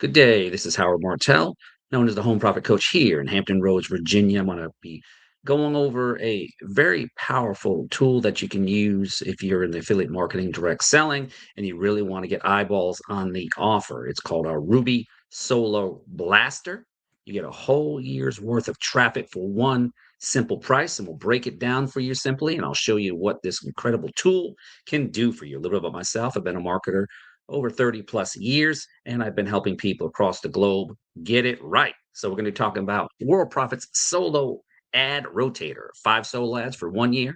Good day. This is Howard Martell, known as the Home Profit Coach here in Hampton Roads, Virginia. I'm going to be going over a very powerful tool that you can use if you're in the affiliate marketing direct selling and you really want to get eyeballs on the offer. It's called a Ruby Solo Blaster. You get a whole year's worth of traffic for one simple price, and we'll break it down for you simply. And I'll show you what this incredible tool can do for you. A little bit about myself. I've been a marketer over 30 plus years, and I've been helping people across the globe get it right. So we're going to be talking about World Profit's solo ad rotator, 5 solo ads for 1 year.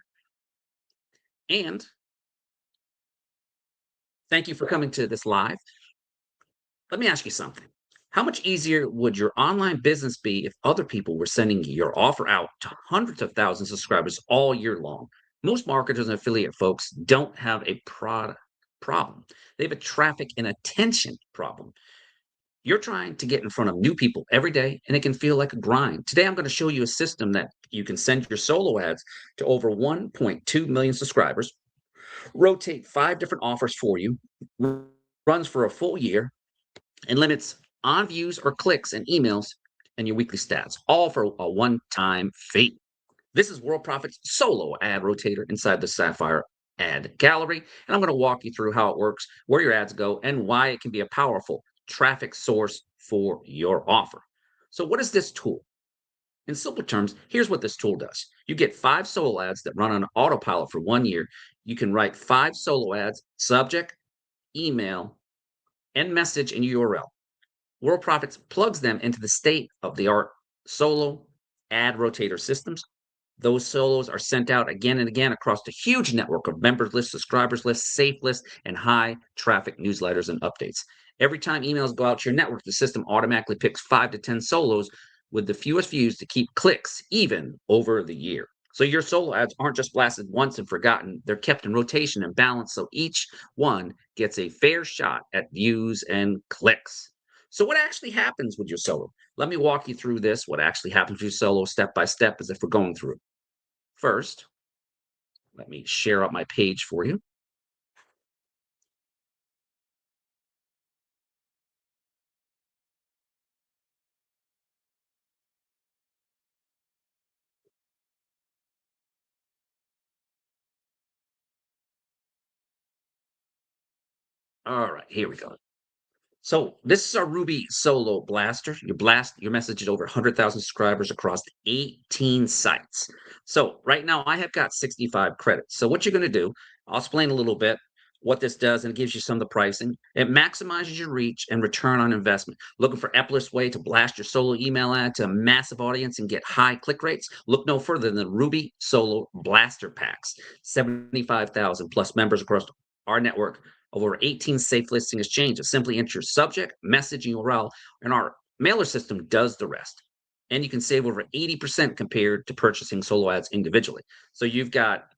And thank you for coming to this live. Let me ask you something. How much easier would your online business be if other people were sending your offer out to hundreds of thousands of subscribers all year long? Most marketers and affiliate folks don't have a product problem. They have a traffic and attention problem. You're trying to get in front of new people every day, and it can feel like a grind. Today, I'm going to show you a system that you can send your solo ads to over 1.2 million subscribers, rotate 5 different offers for you, runs for a full year, and limits on views or clicks and emails and your weekly stats, all for a one-time fee. This is World Profit's solo ad rotator inside the Sapphire ad gallery. And I'm going to walk you through how it works, where your ads go, and why it can be a powerful traffic source for your offer. So, what is this tool? In simple terms, here's what this tool does. You get 5 solo ads that run on autopilot for 1 year. You can write 5 solo ads, subject, email, and message and URL. World Profits plugs them into the state of the art solo ad rotator systems. Those solos are sent out again and again across the huge network of members lists, subscribers lists, safe lists, and high traffic newsletters and updates. Every time emails go out to your network, the system automatically picks 5 to 10 solos with the fewest views to keep clicks even over the year. So your solo ads aren't just blasted once and forgotten. They're kept in rotation and balance so each one gets a fair shot at views and clicks. So what actually happens with your solo? Let me walk you through this, what actually happens with your solo step by step as if we're going through it. First, let me share up my page for you. All right, here we go. So this is our Ruby Solo Blaster. Your message is over 100,000 subscribers across 18 sites. So right now I have got 65 credits. So what you're going to do, I'll explain a little bit what this does, and it gives you some of the pricing. It maximizes your reach and return on investment. Looking for effortless way to blast your solo email ad to a massive audience and get high click rates? Look no further than the Ruby Solo Blaster Packs. 75,000 plus members across our network, over 18 safe listing exchanges. Simply enter your subject, message, and URL, and our mailer system does the rest. And you can save over 80% compared to purchasing solo ads individually. So you've got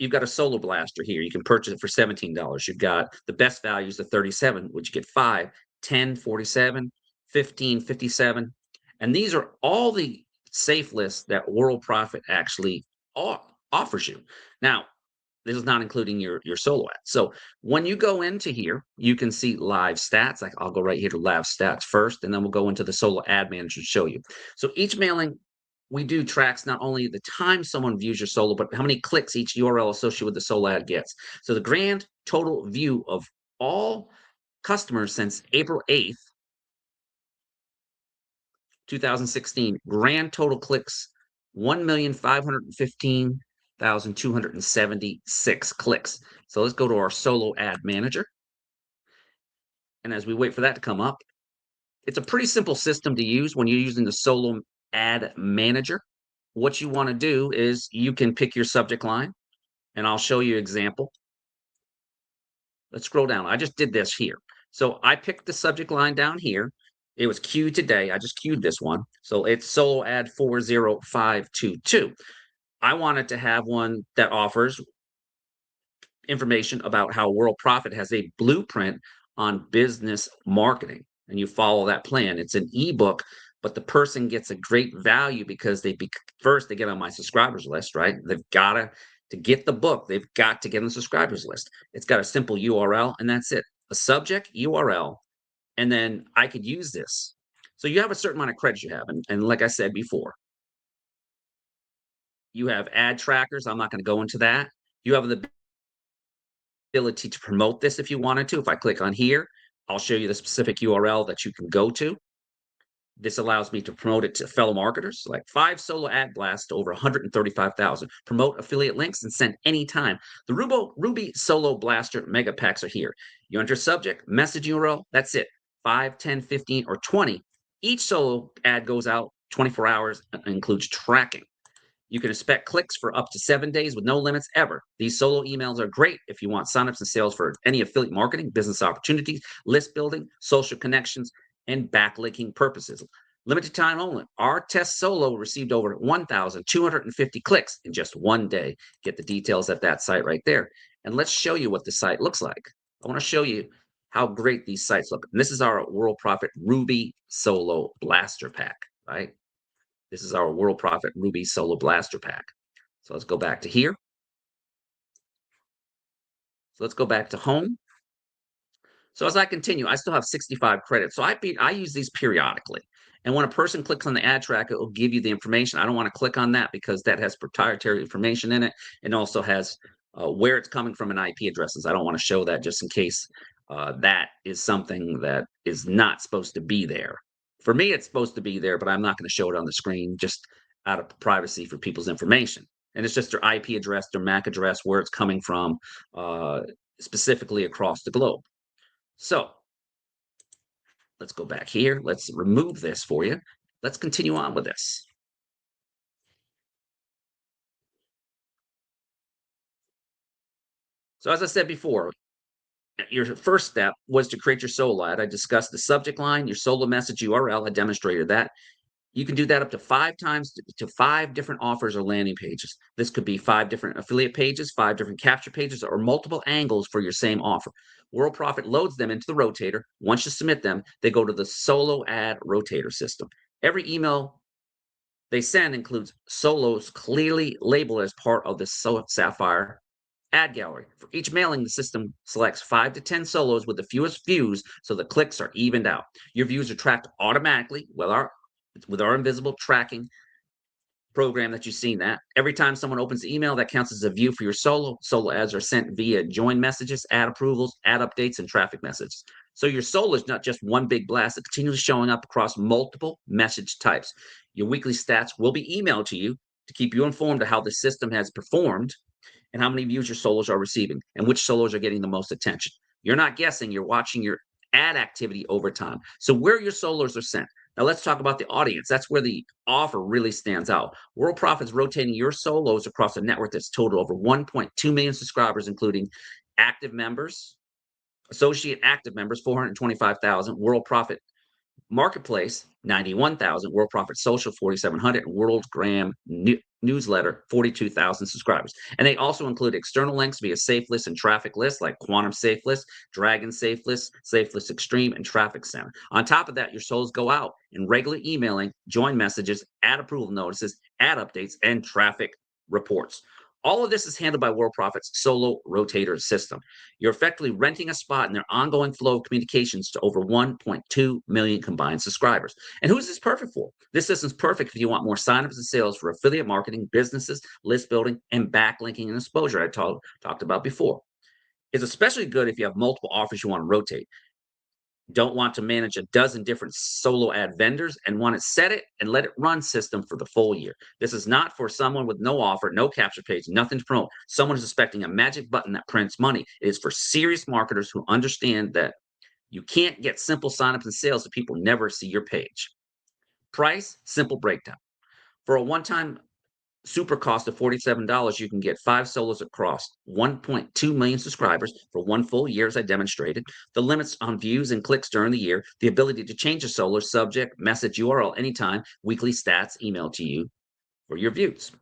a solo blaster here. You can purchase it for $17. You've got the best values, the 37, which you get 5, 10, 47, 15, 57. And these are all the safe lists that World Profit actually offers you. Now, this is not including your solo ads. So when you go into here, you can see live stats. Like I'll go right here to live stats first, and then we'll go into the solo ad manager to show you. So each mailing we do tracks not only the time someone views your solo, but how many clicks each URL associated with the solo ad gets. So the grand total view of all customers since April 8th, 2016, grand total clicks 1,515,276 clicks. So let's go to our solo ad manager. And as we wait for that to come up, it's a pretty simple system to use when you're using the solo ad manager. What you want to do is you can pick your subject line, and I'll show you an example. Let's scroll down. I just did this here. So I picked the subject line down here. It was queued today. I just queued this one. So it's solo ad 40522. I wanted to have one that offers information about how World Profit has a blueprint on business marketing. And you follow that plan. It's an ebook, but the person gets a great value because first they get on my subscribers list, right? They've got to get the book, they've got to get on the subscribers list. It's got a simple URL, and that's it. A subject, URL, and then I could use this. So you have a certain amount of credits you have, and like I said before, you have ad trackers. I'm not going to go into that. You have the ability to promote this if you wanted to. If I click on here, I'll show you the specific URL that you can go to. This allows me to promote it to fellow marketers, like 5 solo ad blasts to over 135,000. Promote affiliate links and send anytime. The Ruby Solo Blaster Mega Packs are here. You enter subject, message URL, that's it. 5, 10, 15, or 20. Each solo ad goes out 24 hours and includes tracking. You can expect clicks for up to 7 days with no limits ever. These solo emails are great if you want signups and sales for any affiliate marketing, business opportunities, list building, social connections, and backlinking purposes. Limited time only. Our test solo received over 1,250 clicks in just 1 day. Get the details at that site right there. And let's show you what the site looks like. I want to show you how great these sites look. And this is our World Profit Ruby Solo Blaster Pack, right? This is our World Profit Ruby Solo Blaster Pack. So let's go back to here. So let's go back to home. So as I continue, I still have 65 credits. So I use these periodically. And when a person clicks on the ad track, it will give you the information. I don't want to click on that because that has proprietary information in it and also has where it's coming from and IP addresses. I don't want to show that just in case that is something that is not supposed to be there. For me, it's supposed to be there, but I'm not going to show it on the screen just out of privacy for people's information. And it's just their IP address, their MAC address, where it's coming from, specifically across the globe. So let's go back here. Let's remove this for you. Let's continue on with this. So as I said before, your first step was to create your solo ad. I discussed the subject line, your solo message URL. I demonstrated that. You can do that up to 5 times to 5 different offers or landing pages. This could be 5 different affiliate pages, 5 different capture pages, or multiple angles for your same offer. World Profit loads them into the Rotator. Once you submit them, they go to the solo ad Rotator system. Every email they send includes solos clearly labeled as part of the Sapphire ad gallery. For each mailing, the system selects 5 to 10 solos with the fewest views so the clicks are evened out. Your views are tracked automatically with our invisible tracking program that you've seen that. Every time someone opens the email, that counts as a view for your solo. Solo ads are sent via join messages, ad approvals, ad updates, and traffic messages. So your solo is not just one big blast. It continues showing up across multiple message types. Your weekly stats will be emailed to you to keep you informed of how the system has performed and how many views your solos are receiving and which solos are getting the most attention. You're not guessing, you're watching your ad activity over time. So where your solos are sent. Now let's talk about the audience. That's where the offer really stands out. World Profit's rotating your solos across a network that's total over 1.2 million subscribers, including active members, associate active members, 425,000, World Profit Marketplace, 91,000, World Profit Social, 4,700, and Worldgram Newsletter, 42,000 subscribers. And they also include external links via Safe List and Traffic List, like Quantum Safe List, Dragon Safe List, Safe List Extreme, and Traffic Center. On top of that, your souls go out in regular emailing, join messages, ad approval notices, ad updates, and traffic reports. All of this is handled by World Profit's Solo Rotator system. You're effectively renting a spot in their ongoing flow of communications to over 1.2 million combined subscribers. And who is this perfect for? This system's perfect if you want more signups and sales for affiliate marketing, businesses, list building, and backlinking and exposure I talked about before. It's especially good if you have multiple offers you want to rotate. Don't want to manage a dozen different solo ad vendors and want to set it and let it run system for the full year. This is not for someone with no offer, no capture page, nothing to promote. Someone who's expecting a magic button that prints money. It is for serious marketers who understand that you can't get simple signups and sales if people never see your page. Price, simple breakdown. For a one-time super cost of $47, you can get 5 solos across 1.2 million subscribers for 1 full year, as I demonstrated. The limits on views and clicks during the year, the ability to change a solo subject, message URL anytime, weekly stats emailed to you for your views.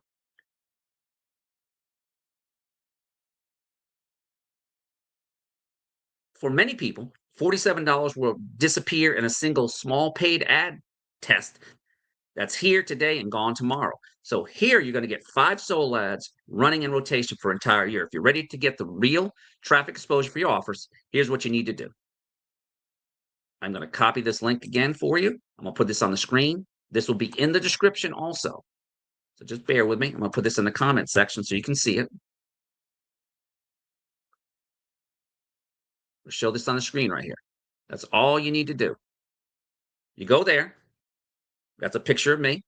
For many people, $47 will disappear in a single small paid ad test that's here today and gone tomorrow. So here you're going to get 5 solo ads running in rotation for an entire year. If you're ready to get the real traffic exposure for your offers, here's what you need to do. I'm going to copy this link again for you. I'm going to put this on the screen. This will be in the description also. So just bear with me. I'm going to put this in the comment section so you can see it. I'll show this on the screen right here. That's all you need to do. You go there. That's a picture of me.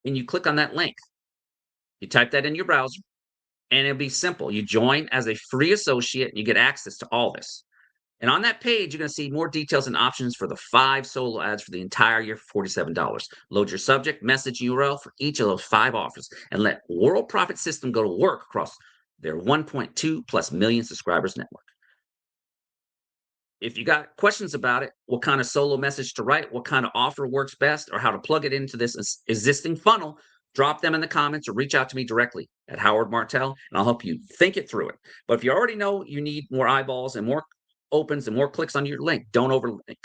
And you click on that link. You type that in your browser, and it'll be simple. You join as a free associate, and you get access to all this. And on that page, you're going to see more details and options for the 5 solo ads for the entire year for $47. Load your subject, message, URL for each of those 5 offers, and let World Profit System go to work across their 1.2 plus million subscribers network. If you got questions about it, what kind of solo message to write, what kind of offer works best, or how to plug it into this existing funnel, drop them in the comments or reach out to me directly at Howard Martell, and I'll help you think it through it. But if you already know you need more eyeballs and more opens and more clicks on your link, don't overlink.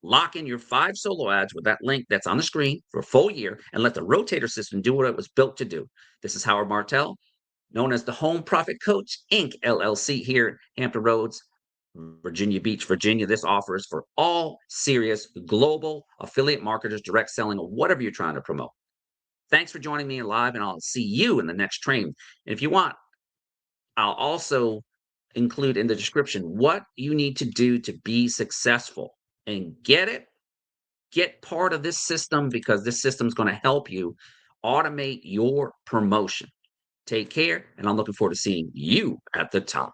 Lock in your 5 solo ads with that link that's on the screen for a full year and let the Rotator system do what it was built to do. This is Howard Martell, known as the Home Profit Coach Inc. LLC here in Hampton Roads, Virginia Beach, Virginia. This offer is for all serious global affiliate marketers, direct selling, or whatever you're trying to promote. Thanks for joining me live, and I'll see you in the next training. And if you want, I'll also include in the description what you need to do to be successful and get part of this system, because this system is going to help you automate your promotion. Take care, and I'm looking forward to seeing you at the top.